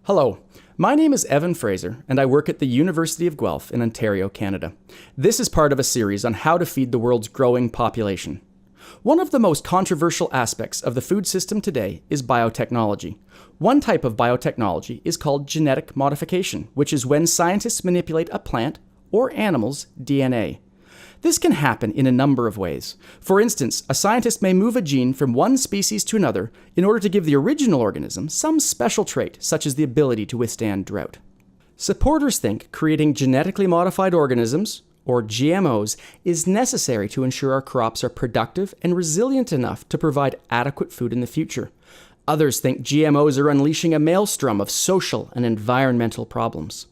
Hello, my name is Evan Fraser, and I work at the University of Guelph in Ontario, Canada. This is part of a series on how to feed the world's growing population. One of the most controversial aspects of the food system today is biotechnology. One type of biotechnology is called genetic modification, which is when scientists manipulate a plant or animal's DNA. This can happen in a number of ways. For instance, a scientist may move a gene from one species to another in order to give the original organism some special trait, such as the ability to withstand drought. Supporters think creating genetically modified organisms, or GMOs, is necessary to ensure our crops are productive and resilient enough to provide adequate food in the future. Others think GMOs are unleashing a maelstrom of social and environmental problems.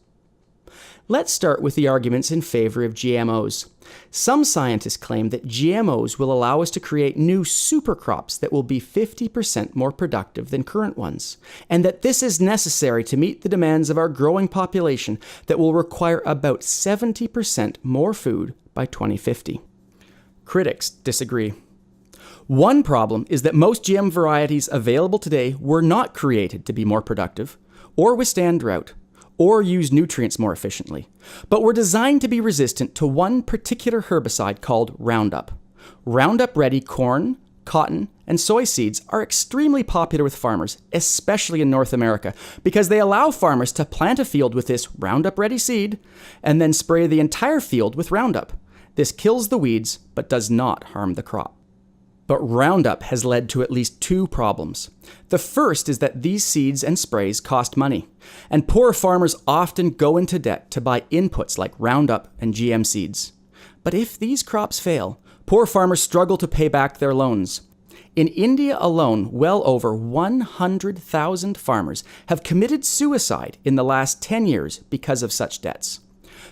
Let's start with the arguments in favor of GMOs. Some scientists claim that GMOs will allow us to create new supercrops that will be 50% more productive than current ones, and that this is necessary to meet the demands of our growing population that will require about 70% more food by 2050. Critics disagree. One problem is that most GM varieties available today were not created to be more productive, or withstand drought, or use nutrients more efficiently, but were designed to be resistant to one particular herbicide called Roundup. Roundup-ready corn, cotton, and soy seeds are extremely popular with farmers, especially in North America, because they allow farmers to plant a field with this Roundup-ready seed and then spray the entire field with Roundup. This kills the weeds, but does not harm the crop. But Roundup has led to at least two problems. The first is that these seeds and sprays cost money, and poor farmers often go into debt to buy inputs like Roundup and GM seeds. But if these crops fail, poor farmers struggle to pay back their loans. In India alone, well over 100,000 farmers have committed suicide in the last 10 years because of such debts.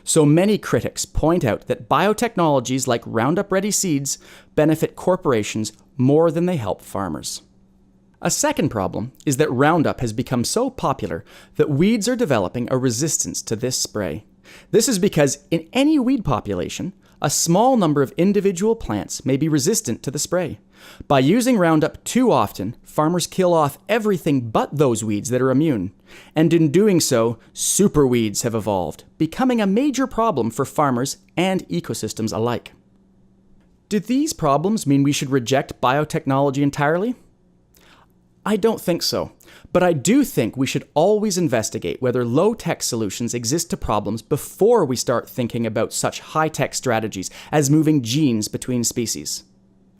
So many critics point out that biotechnologies like Roundup-ready seeds benefit corporations more than they help farmers. A second problem is that Roundup has become so popular that weeds are developing a resistance to this spray. This is because in any weed population, a small number of individual plants may be resistant to the spray. By using Roundup too often, farmers kill off everything but those weeds that are immune. And in doing so, superweeds have evolved, becoming a major problem for farmers and ecosystems alike. Do these problems mean we should reject biotechnology entirely? I don't think so, but I do think we should always investigate whether low-tech solutions exist to problems before we start thinking about such high-tech strategies as moving genes between species.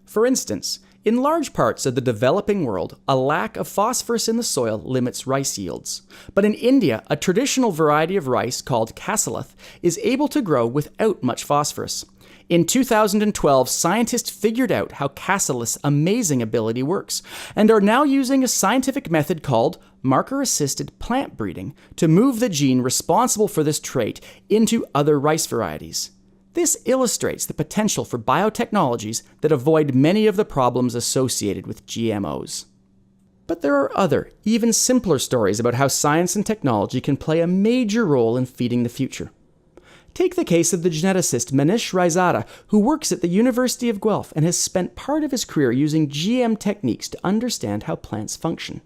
For instance, in large parts of the developing world, a lack of phosphorus in the soil limits rice yields. But in India, a traditional variety of rice called cassalath is able to grow without much phosphorus. In 2012, scientists figured out how cassalath's amazing ability works, and are now using a scientific method called marker-assisted plant breeding to move the gene responsible for this trait into other rice varieties. This illustrates the potential for biotechnologies that avoid many of the problems associated with GMOs. But there are other, even simpler stories about how science and technology can play a major role in feeding the future. Take the case of the geneticist Manish Raizada, who works at the University of Guelph and has spent part of his career using GM techniques to understand how plants function.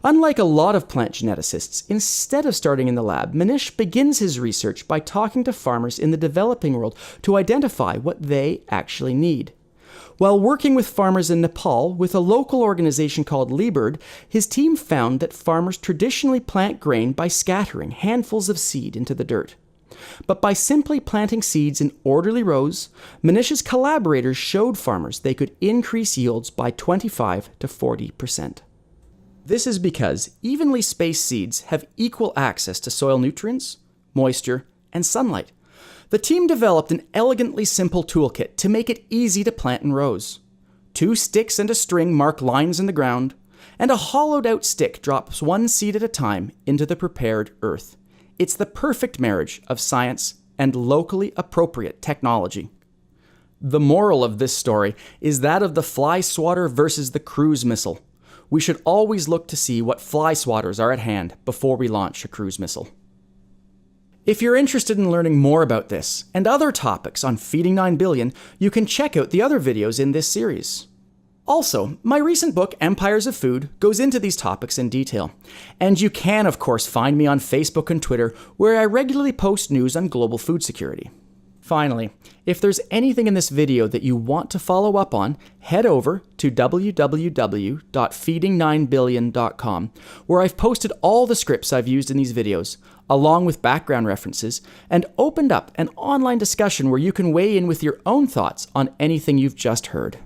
Unlike a lot of plant geneticists, instead of starting in the lab, Manish begins his research by talking to farmers in the developing world to identify what they actually need. While working with farmers in Nepal with a local organization called Liebird, his team found that farmers traditionally plant grain by scattering handfuls of seed into the dirt. But by simply planting seeds in orderly rows, Manish's collaborators showed farmers they could increase yields by 25 to 40%. This is because evenly spaced seeds have equal access to soil nutrients, moisture, and sunlight. The team developed an elegantly simple toolkit to make it easy to plant in rows. 2 sticks and a string mark lines in the ground, and a hollowed-out stick drops one seed at a time into the prepared earth. It's the perfect marriage of science and locally appropriate technology. The moral of this story is that of the fly swatter versus the cruise missile. We should always look to see what fly swatters are at hand before we launch a cruise missile. If you're interested in learning more about this and other topics on Feeding 9 Billion, you can check out the other videos in this series. Also, my recent book, Empires of Food, goes into these topics in detail. And you can, of course, find me on Facebook and Twitter, where I regularly post news on global food security. Finally, if there's anything in this video that you want to follow up on, head over to www.feeding9billion.com, where I've posted all the scripts I've used in these videos, along with background references, and opened up an online discussion where you can weigh in with your own thoughts on anything you've just heard.